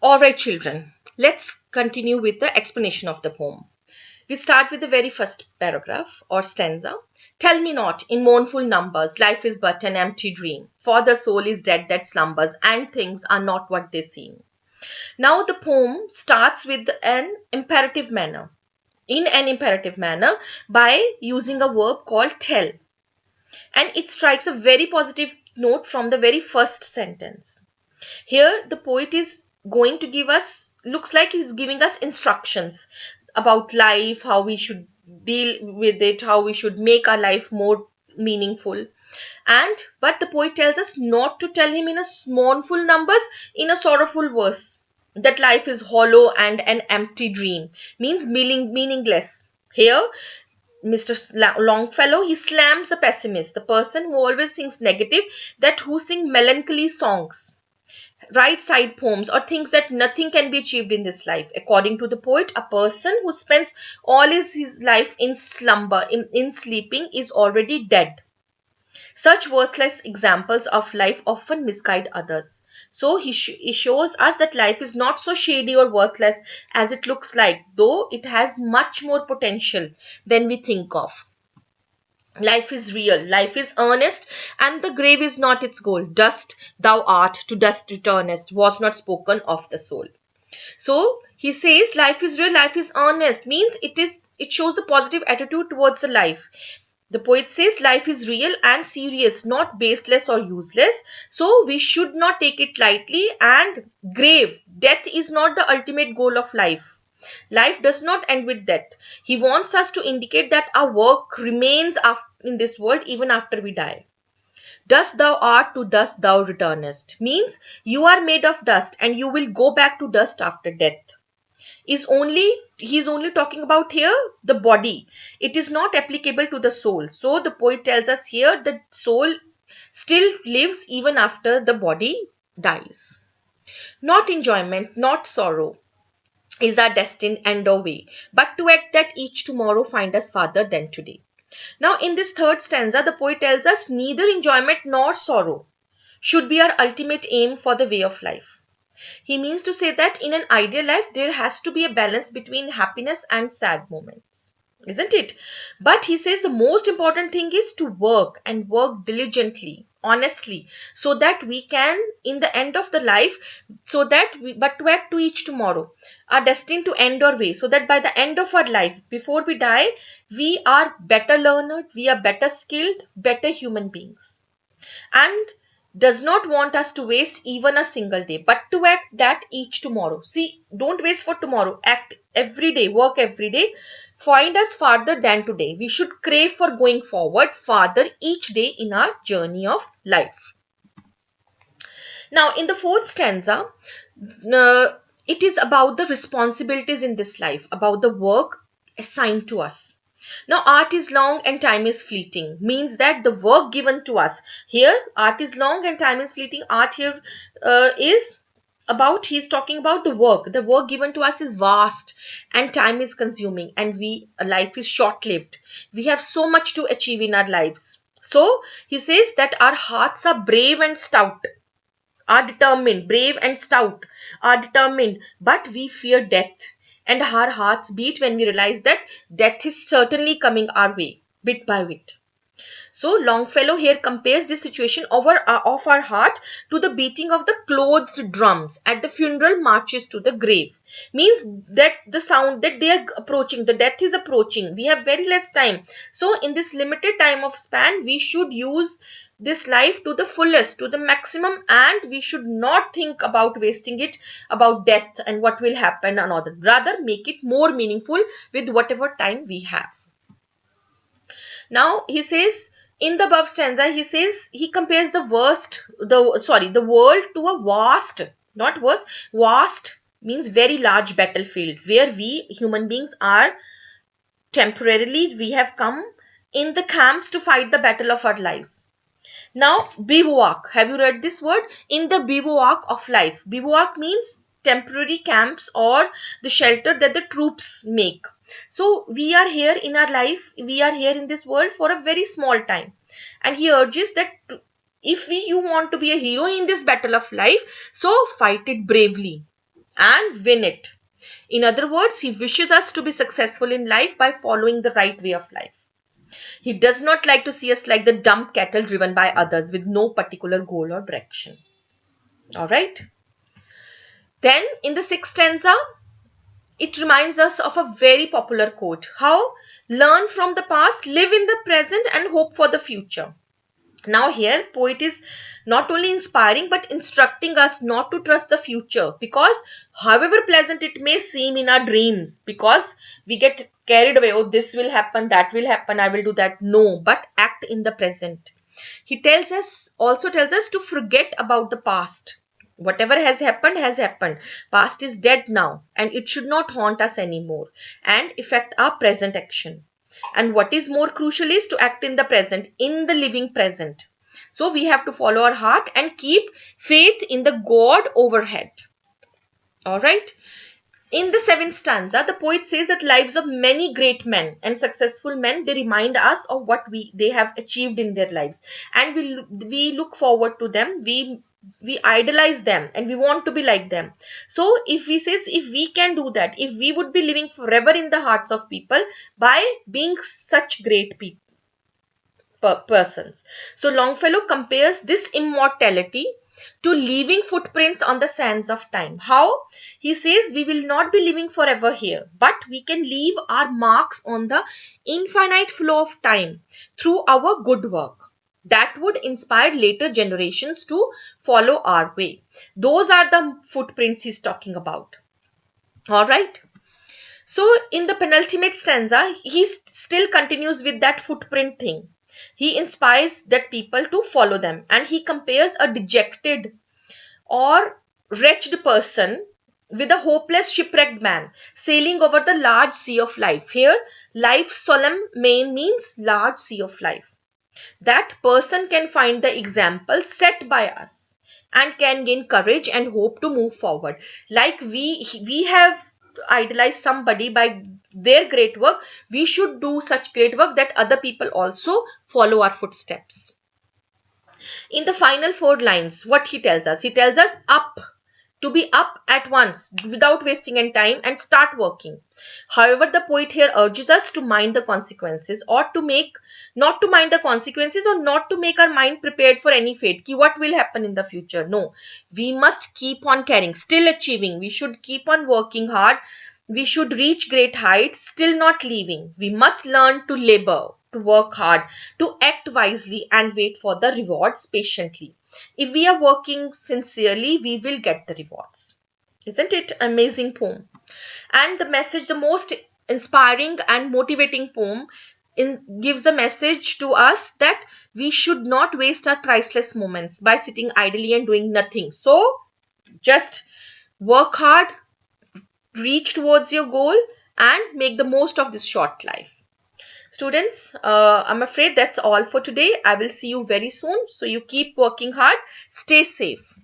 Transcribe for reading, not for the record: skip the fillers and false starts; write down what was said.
Alright children, let's continue with the explanation of the poem. We start with the very first paragraph or stanza. Tell me not in mournful numbers, life is but an empty dream. For the soul is dead that slumbers, and things are not what they seem. Now the poem starts with an imperative manner. In an imperative manner by using a verb called tell. And it strikes a very positive note from the very first sentence. Here the poet is going to give us, looks like he's giving us instructions about life, how we should deal with it, how we should make our life more meaningful. But the poet tells us not to tell him in a mournful numbers, in a sorrowful verse, that life is hollow and an empty dream, means meaningless. Here Mr. Longfellow, he slams the pessimist, the person who always thinks negative, that who sing melancholy songs, right side poems, or thinks that nothing can be achieved in this life. According to the poet, a person who spends all his life in slumber, in sleeping, is already dead. Such worthless examples of life often misguide others. So he shows us that life is not so shady or worthless as it looks like, though it has much more potential than we think of. Life is real, life is earnest, and the grave is not its goal. Dust thou art, to dust returnest, was not spoken of the soul. So he says life is real, life is earnest, means it shows the positive attitude towards the life. The poet says life is real and serious, not baseless or useless. So we should not take it lightly, and grave, death is not the ultimate goal of life. Life does not end with death. He wants us to indicate that our work remains in this world even after we die. Dust thou art, to dust thou returnest, means you are made of dust and you will go back to dust after death. He's only talking about here the body. It is not applicable to the soul. So the poet tells us here that soul still lives even after the body dies. Not enjoyment, not sorrow is our destined end or way, but to act that each tomorrow find us farther than today. Now in this third stanza, the poet tells us neither enjoyment nor sorrow should be our ultimate aim for the way of life. He means to say that in an ideal life, there has to be a balance between happiness and sad moments, isn't it? But he says the most important thing is to work and work diligently, honestly, so that we can, in the end of the life, but to act to each tomorrow, are destined to end our way, so that by the end of our life, before we die, we are better learned, we are better skilled, better human beings. And does not want us to waste even a single day, but to act that each tomorrow. See, don't waste for tomorrow. Act every day, work every day. Find us farther than today. We should crave for going forward farther each day in our journey of life. Now, in the fourth stanza, it is about the responsibilities in this life, about the work assigned to us. Now, art is long and time is fleeting, means that the work given to us here, art is long and time is fleeting. Art here he's talking about the work. The work given to us is vast and time is consuming, and life is short-lived. We have so much to achieve in our lives. So, he says that our hearts are brave and stout, are determined, brave and stout, are determined, but we fear death. And our hearts beat when we realize that death is certainly coming our way, bit by bit. So Longfellow here compares this situation of our heart to the beating of the clothed drums at the funeral marches to the grave. Means that the sound that they are approaching, the death is approaching. We have very less time. So in this limited time of span, we should use this life to the fullest, to the maximum, and we should not think about wasting it, about death and what will happen and all that. Rather make it more meaningful with whatever time we have. Now he says in the above stanza, he compares the world to a vast means very large battlefield where we human beings are temporarily, we have come in the camps to fight the battle of our lives. Now, bivouac. Have you read this word? In the bivouac of life. Bivouac means temporary camps or the shelter that the troops make. So, we are here in our life. We are here in this world for a very small time. And he urges that if you want to be a hero in this battle of life, so fight it bravely. and win it. In other words, he wishes us to be successful in life by following the right way of life. He does not like to see us like the dumb cattle driven by others with no particular goal or direction. Alright. Then in the sixth stanza, it reminds us of a very popular quote. How? Learn from the past, live in the present and hope for the future. Now here, poet is not only inspiring but instructing us not to trust the future, because however pleasant it may seem in our dreams, because we get carried away, oh, this will happen, that will happen, I will do that. No, but act in the present. He also tells us to forget about the past. Whatever has happened has happened. Past is dead now and it should not haunt us anymore and affect our present action. And what is more crucial is to act in the present, in the living present. So we have to follow our heart and keep faith in the God overhead. Alright. In the seventh stanza, the poet says that lives of many great men and successful men, they remind us of what they have achieved in their lives. And we look forward to them. We idolize them and we want to be like them. So if we can do that, if we would be living forever in the hearts of people by being such great persons. So Longfellow compares this immortality to leaving footprints on the sands of time. How? He says we will not be living forever here, but we can leave our marks on the infinite flow of time through our good work. That would inspire later generations to follow our way. Those are the footprints he's talking about. Alright. So in the penultimate stanza, he still continues with that footprint thing. He inspires that people to follow them, and he compares a dejected or wretched person with a hopeless shipwrecked man sailing over the large sea of life. Here, life's solemn main means large sea of life. That person can find the example set by us and can gain courage and hope to move forward. Like we have idolized somebody by their great work, we should do such great work that other people also follow our footsteps. In the final four lines, what he tells us up, to be up at once without wasting any time and start working. However, the poet here urges us to mind the consequences, or not to mind the consequences, or not to make our mind prepared for any fate. What will happen in the future? No, we must keep on caring, still achieving. We should keep on working hard. We should reach great heights, still not leaving. We must learn to labor, to work hard, to act wisely and wait for the rewards patiently. If we are working sincerely, we will get the rewards. Isn't it an amazing poem? And the message, the most inspiring and motivating poem, gives the message to us that we should not waste our priceless moments by sitting idly and doing nothing. So just work hard, reach towards your goal and make the most of this short life. Students, I'm afraid that's all for today. I will see you very soon. So you keep working hard. Stay safe.